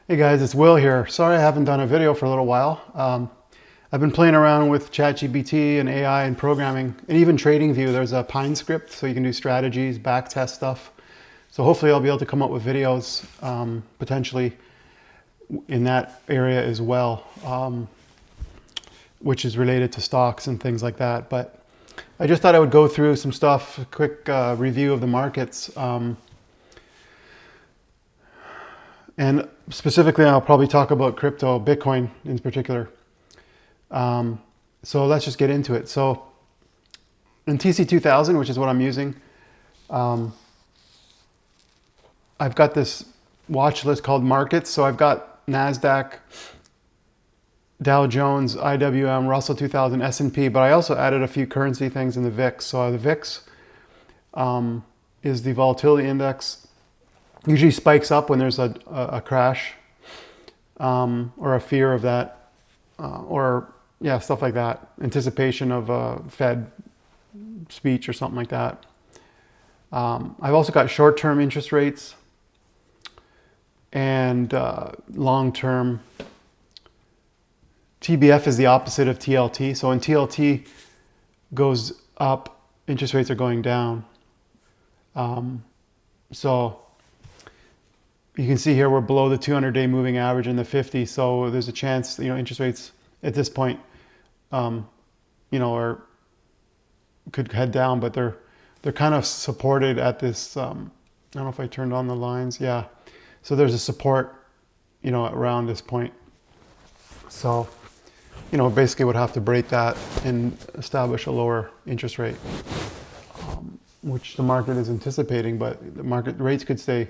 Hey guys, it's Will here. Sorry I haven't done a video for a little while. I've been playing around with ChatGPT and AI and programming and even TradingView. There's a Pine script so you can do strategies, back test stuff. So hopefully I'll be able to come up with videos potentially in that area as well, which is related to stocks and things like that. But I just thought I would go through some stuff, a quick review of the markets. And specifically, I'll probably talk about crypto, Bitcoin in particular. So let's just get into it. So in TC2000, which is what I'm using, I've got this watch list called markets. So I've got NASDAQ, Dow Jones, IWM, Russell 2000, S&P, but I also added a few currency things in the VIX. So the VIX is the volatility index. Usually spikes up when there's a crash or a fear of that, or yeah, stuff like that. Anticipation of a Fed speech or something like that. I've also got short-term interest rates and long-term. TBF is the opposite of TLT. So when TLT goes up, interest rates are going down. So you can see here we're below the 200-day moving average in the 50. So there's a chance, interest rates at this point, could head down, but they're kind of supported at this. I don't know if I turned on the lines. Yeah. So there's a support, around this point. So, basically would have to break that and establish a lower interest rate, which the market is anticipating, but the market rates could stay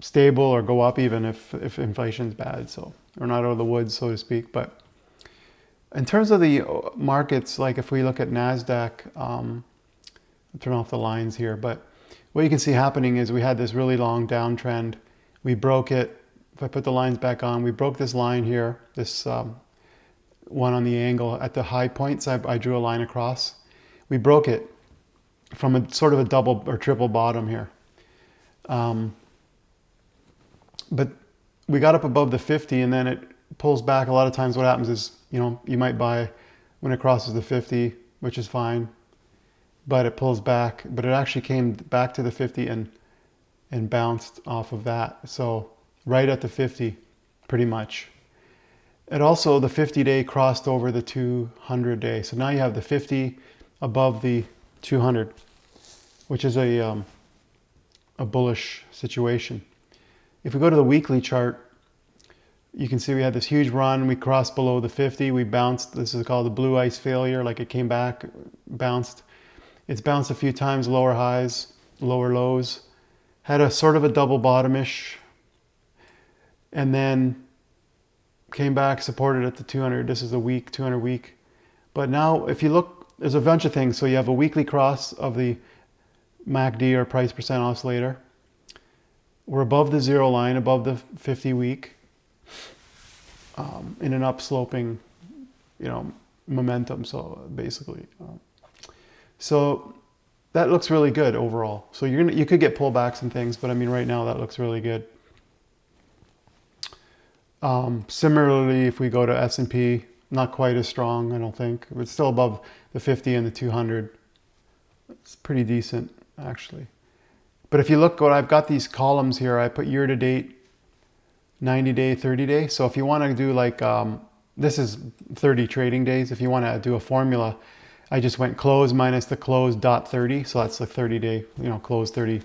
stable or go up even if inflation's bad. So we're not out of the woods, so to speak. But in terms of the markets, like if we look at NASDAQ, I'll turn off the lines here, but what you can see happening is we had this really long downtrend. We broke it. If I put the lines back on, we broke this line here, this one on the angle at the high points. I drew a line across. We broke it from a sort of a double or triple bottom here. But we got up above the 50 and then it pulls back. A lot of times what happens is, you might buy when it crosses the 50, which is fine, but it pulls back. But it actually came back to the 50 and bounced off of that. So right at the 50, pretty much. And also the 50-day crossed over the 200-day. So now you have the 50 above the 200, which is a bullish situation. If we go to the weekly chart, you can see we had this huge run. We crossed below the 50. We bounced. This is called the blue ice failure. Like it came back, bounced. It's bounced a few times, lower highs, lower lows. Had a sort of a double bottom-ish. And then came back, supported at the 200. This is a week, 200 week. But now if you look, there's a bunch of things. So you have a weekly cross of the MACD or price percent oscillator. We're above the zero line, above the 50 week, in an upsloping, momentum. So basically, so that looks really good overall. So you could get pullbacks and things, but I mean right now that looks really good. Similarly, if we go to S&P, not quite as strong, I don't think. It's still above the 50 and the 200. It's pretty decent, actually. But if you look, I've got these columns here. I put year to date, 90 day, 30 day. So if you want to do like, this is 30 trading days. If you want to do a formula, I just went close minus the close dot 30. So that's like 30 day, close 30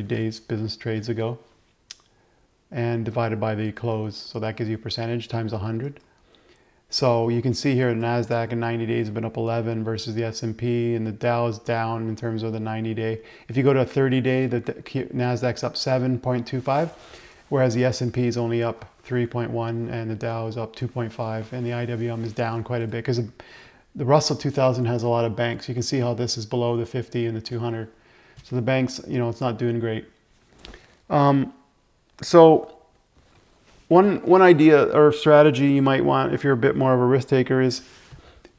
days business trades ago. And divided by the close. So that gives you a percentage times 100. So you can see here the NASDAQ in 90 days have been up 11 versus the S&P, and the Dow is down in terms of the 90 day. If you go to a 30 day, the NASDAQ's up 7.25, whereas the S&P is only up 3.1 and the Dow is up 2.5, and the IWM is down quite a bit because the Russell 2000 has a lot of banks. You can see how this is below the 50 and the 200. So the banks, it's not doing great. So one idea or strategy you might want if you're a bit more of a risk taker is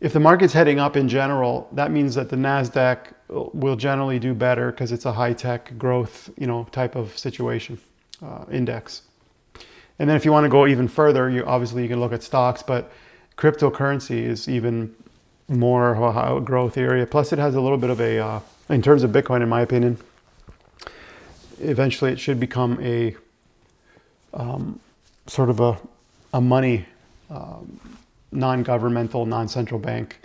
if the market's heading up in general, that means that the NASDAQ will generally do better because it's a high-tech growth, type of situation, index. And then if you want to go even further, you can look at stocks, but cryptocurrency is even more of a growth area. Plus it has a little bit of a, in terms of Bitcoin, in my opinion, eventually it should become a sort of a money, non-governmental, non-central bank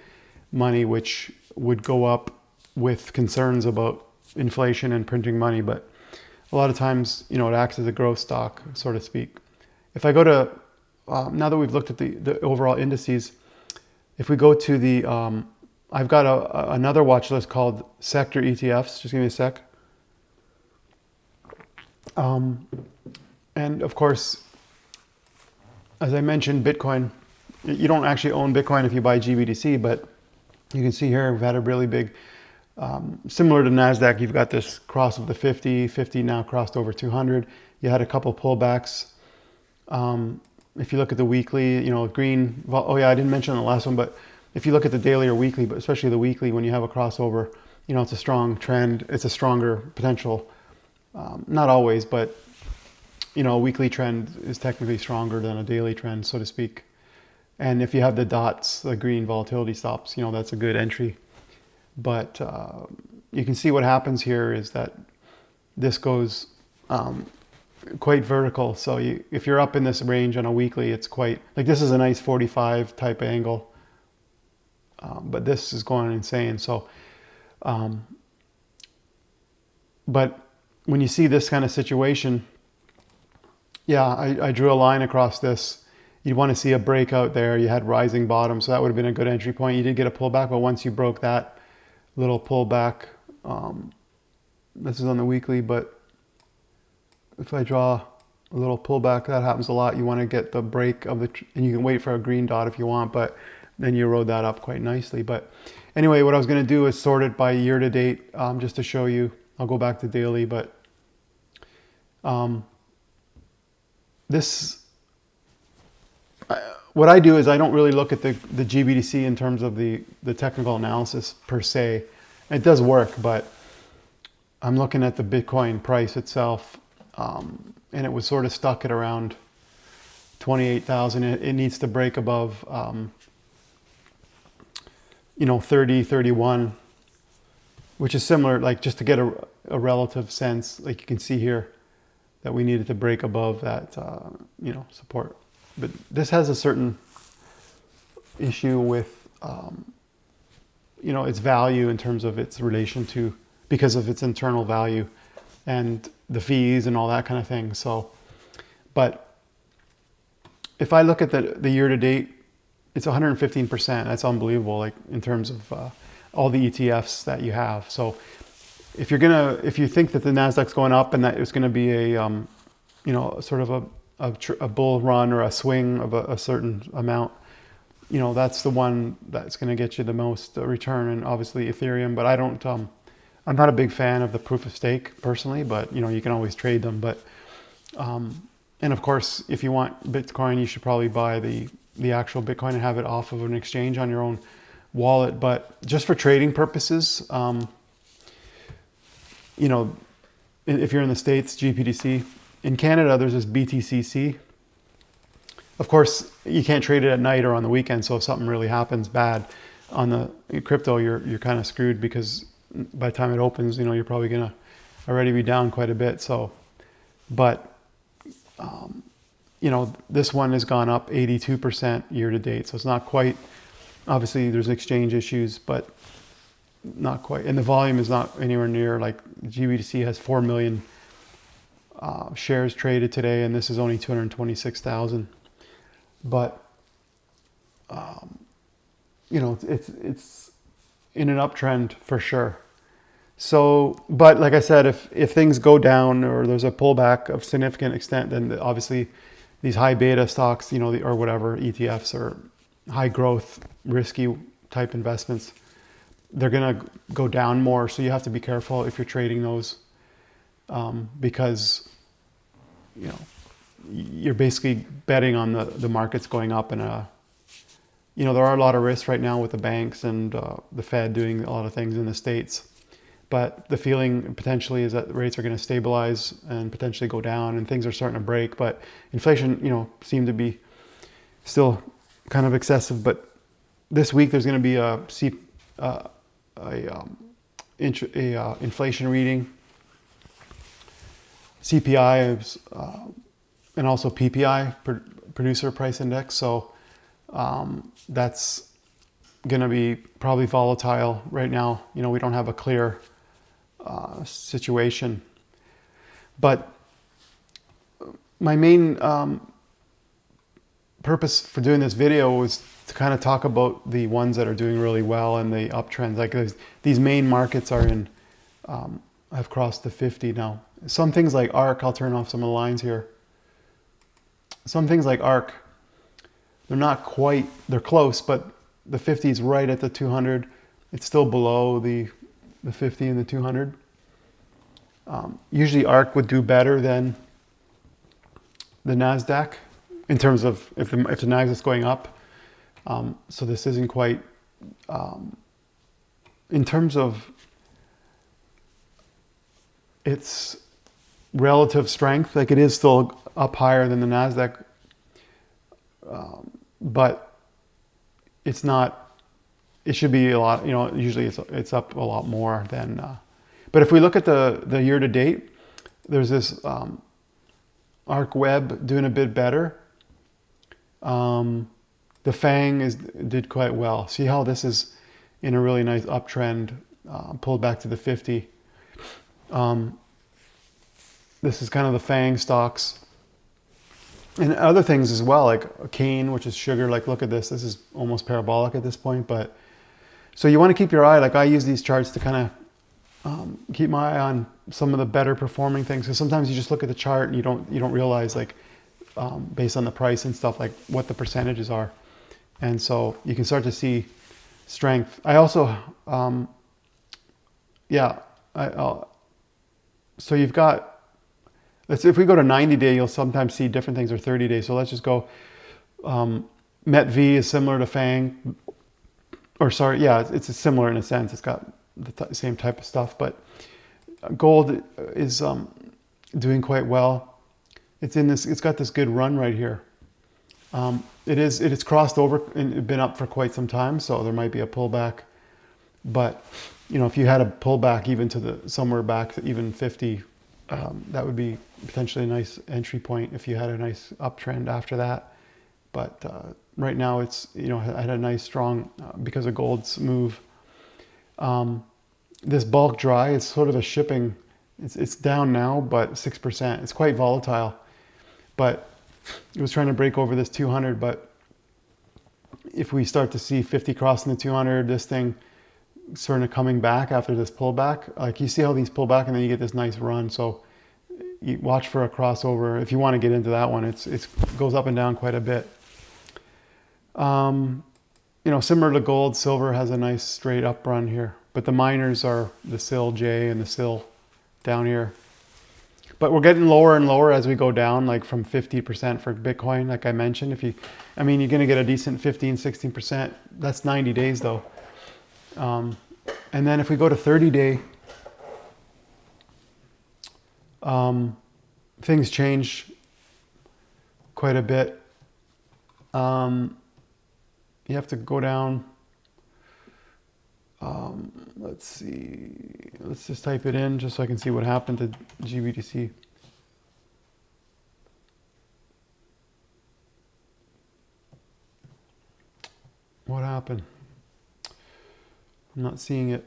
money, which would go up with concerns about inflation and printing money. But a lot of times, it acts as a growth stock, so to speak. If I go to, now that we've looked at the overall indices, if we go to the, I've got another watch list called sector ETFs. Just give me a sec. And of course, as I mentioned, Bitcoin, you don't actually own Bitcoin if you buy GBTC, but you can see here we've had a really big, similar to NASDAQ, you've got this cross of the 50 now crossed over 200. You had a couple pullbacks. If you look at the weekly, green, oh yeah, I didn't mention the last one, but if you look at the daily or weekly, but especially the weekly, when you have a crossover, it's a strong trend. It's a stronger potential, not always, but a weekly trend is technically stronger than a daily trend, so to speak. And if you have the dots, the green volatility stops, that's a good entry. But you can see what happens here is that this goes quite vertical. So if you're up in this range on a weekly, it's quite, like this is a nice 45 type angle. But this is going insane. So, but when you see this kind of situation, yeah, I drew a line across this. You'd want to see a breakout there. You had rising bottom, so that would have been a good entry point. You did get a pullback, but once you broke that little pullback, this is on the weekly, but if I draw a little pullback, that happens a lot. You want to get the break of and you can wait for a green dot if you want, but then you rode that up quite nicely. But anyway, what I was going to do is sort it by year to date, just to show you. I'll go back to daily, but what I do is I don't really look at the GBTC in terms of the technical analysis per se. It does work, but I'm looking at the Bitcoin price itself, and it was sort of stuck at around 28,000. It needs to break above, 30, 31, which is similar, like just to get a relative sense, like you can see here, that we needed to break above that, support. But this has a certain issue with, its value in terms of its relation to, because of its internal value and the fees and all that kind of thing. So, but if I look at the year to date, it's 115%. That's unbelievable, like in terms of all the ETFs that you have. So if you think that the Nasdaq's going up and that it's going to be a, sort of a bull run or a swing of a certain amount, that's the one that's going to get you the most return. And obviously Ethereum, but I'm not a big fan of the proof of stake personally, but you can always trade them. But and of course, if you want Bitcoin, you should probably buy the actual Bitcoin and have it off of an exchange on your own wallet. But just for trading purposes, if you're in the States, GBTC. In Canada, there's this BTCC. Of course, you can't trade it at night or on the weekend. So if something really happens bad on the crypto, you're kind of screwed, because by the time it opens, you're probably gonna already be down quite a bit. So, but this one has gone up 82% year to date. So it's not quite. Obviously, there's exchange issues, but not quite. And the volume is not anywhere near, like GBTC has 4 million shares traded today, and this is only 226,000. But it's in an uptrend for sure. So, but like I said, if things go down or there's a pullback of significant extent, then obviously these high beta stocks, or whatever ETFs or high growth risky type investments, they're gonna go down more. So you have to be careful if you're trading those, because you're basically betting on the markets going up. And there are a lot of risks right now with the banks and the Fed doing a lot of things in the States. but the feeling potentially is that the rates are going to stabilize and potentially go down, and things are starting to break. But inflation, seemed to be still kind of excessive. But this week there's going to be a inflation reading, CPI, and also PPI, producer price index. So that's going to be probably volatile right now. We don't have a clear situation. But my main purpose for doing this video was to kind of talk about the ones that are doing really well and the uptrends. Like these main markets are in, have crossed the 50 now. Some things like ARC, I'll turn off some of the lines here. Some things like ARC, they're not quite, they're close, but the 50 is right at the 200. It's still below the 50 and the 200. Usually ARC would do better than the NASDAQ in terms of if the NASDAQ's going up. So this isn't quite, in terms of its relative strength, like it is still up higher than the NASDAQ, but it's not, it should be a lot, usually it's up a lot more than, but if we look at the year to date, there's this ARC Web doing a bit better. The FANG did quite well. See how this is in a really nice uptrend, pulled back to the 50. This is kind of the FANG stocks. And other things as well, like cane, which is sugar. Like look at this. This is almost parabolic at this point. But so you want to keep your eye, like I use these charts to kind of keep my eye on some of the better performing things. Because sometimes you just look at the chart and you don't realize, like based on the price and stuff, like what the percentages are. And so you can start to see strength. I also, so you've got, if we go to 90 day, you'll sometimes see different things, or 30 days. So let's just go, MET-V is similar to FANG, or sorry, yeah, it's similar in a sense. It's got the same type of stuff, but gold is doing quite well. It's got this good run right here. It is crossed over and been up for quite some time, so there might be a pullback. But if you had a pullback even to somewhere back to even 50, that would be potentially a nice entry point if you had a nice uptrend after that. But right now it's had a nice strong because of gold's move. This bulk dry is sort of a shipping. It's down now, but 6%. It's quite volatile, but it was trying to break over this 200. But if we start to see 50 crossing the 200, this thing sort of coming back after this pullback, like you see how these pull back and then you get this nice run. So you watch for a crossover. If you want to get into that one, it goes up and down quite a bit. Similar to gold, silver has a nice straight up run here, but the miners are the SIL J and the SIL down here. But we're getting lower and lower as we go down, like from 50% for Bitcoin, like I mentioned. You're going to get a decent 15, 16%. That's 90 days though. And then if we go to 30 day, things change quite a bit. You have to go down. Let's see. Let's just type it in just so I can see what happened to GBTC. What happened? I'm not seeing it.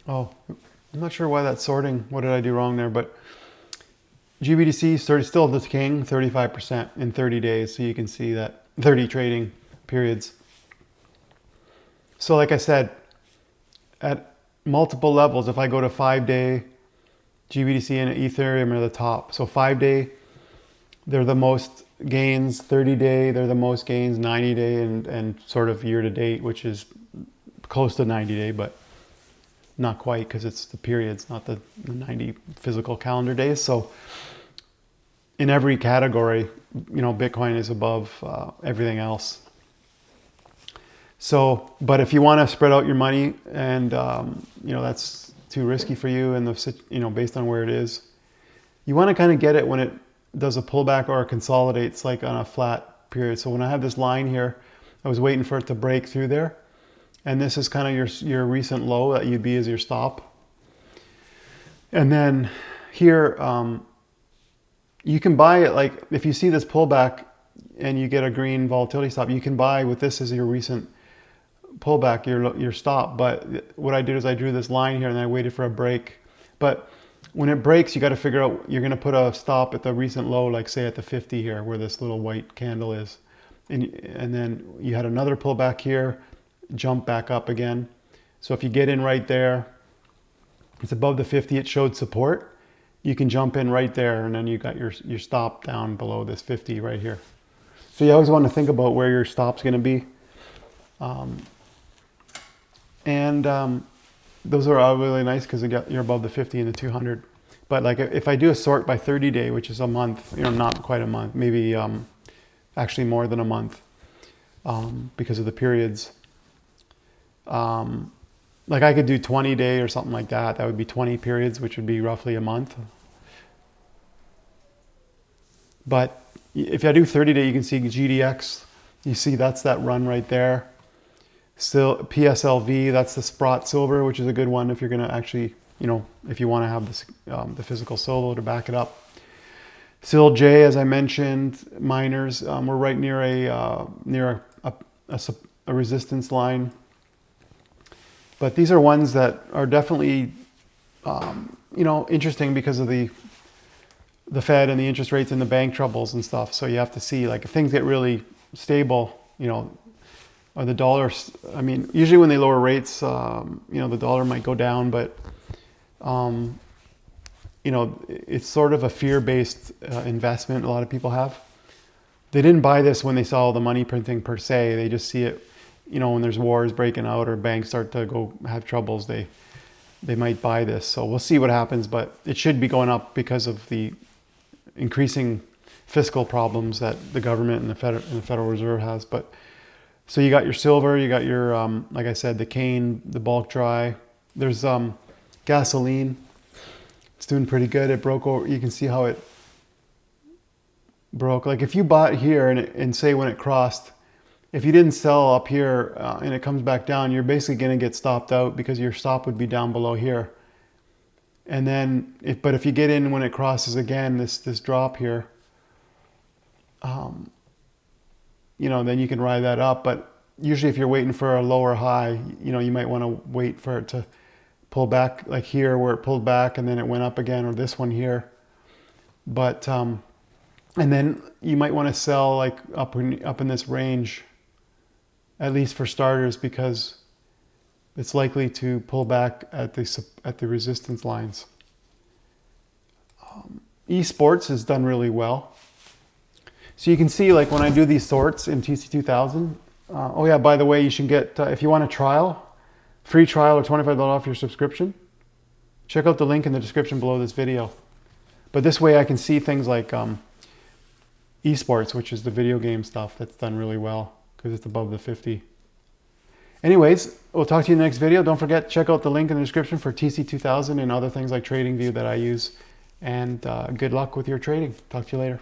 Oh, I'm not sure why that's sorting. What did I do wrong there? But GBTC still the king, 35% in 30 days. So you can see that 30 trading periods. So like I said, at multiple levels, if I go to 5-day, GBTC and Ethereum are the top. So 5-day, they're the most gains. 30-day, they're the most gains. 90-day and sort of year to date, which is close to 90-day, but not quite because it's the periods, not the 90 physical calendar days. So in every category, Bitcoin is above everything else. So, but if you want to spread out your money and, that's too risky for you and based on where it is, you want to kind of get it when it does a pullback or consolidates like on a flat period. So when I have this line here, I was waiting for it to break through there. And this is kind of your recent low that you'd be as your stop. And then here, you can buy it, like if you see this pullback and you get a green volatility stop, you can buy with this as your recent pullback, your stop. But what I did is I drew this line here and I waited for a break. But when it breaks, you got to figure out, you're going to put a stop at the recent low, like say at the 50 here, where this little white candle is. And then you had another pullback here, jump back up again. So if you get in right there, it's above the 50, it showed support. You can jump in right there, and then you got your stop down below this 50 right here. So you always want to think about where your stop's going to be. Those are all really nice because you're above the 50 and the 200. But like if I do a sort by 30 day, which is a month, not quite a month, maybe actually more than a month because of the periods. Like I could do 20 day or something like that. That would be 20 periods, which would be roughly a month. But if I do 30 day, you can see GDX. You see that's that run right there. Still PSLV, that's the Sprott silver, which is a good one if you're going to actually, if you want to have this, the physical solo to back it up. SIL-J, as I mentioned, miners, we're right near a resistance line. But these are ones that are definitely, interesting because of the Fed and the interest rates and the bank troubles and stuff. So you have to see, like, if things get really stable, or the dollar, usually when they lower rates, the dollar might go down, but, it's sort of a fear-based investment a lot of people have. They didn't buy this when they saw all the money printing per se. They just see it, when there's wars breaking out or banks start to go have troubles, they might buy this. So we'll see what happens, but it should be going up because of the increasing fiscal problems that the government and the Federal Reserve has. But so you got your silver, you got your, like I said, the cane, the bulk dry. There's gasoline. It's doing pretty good. It broke over. You can see how it broke. Like if you bought here and say when it crossed, if you didn't sell up here and it comes back down, you're basically going to get stopped out because your stop would be down below here. And then, but if you get in when it crosses again, this drop here, then you can ride that up. But usually if you're waiting for a lower high, you might want to wait for it to pull back, like here where it pulled back and then it went up again, or this one here. But, and then you might want to sell like up in this range, at least for starters, because it's likely to pull back at the resistance lines. Esports has done really well. So you can see, like when I do these sorts in TC2000, oh yeah, by the way, you should get, if you want a trial, free trial or $25 off your subscription, check out the link in the description below this video. But this way I can see things like esports, which is the video game stuff that's done really well because it's above the 50. Anyways, we'll talk to you in the next video. Don't forget, check out the link in the description for TC2000 and other things like TradingView that I use. And good luck with your trading. Talk to you later.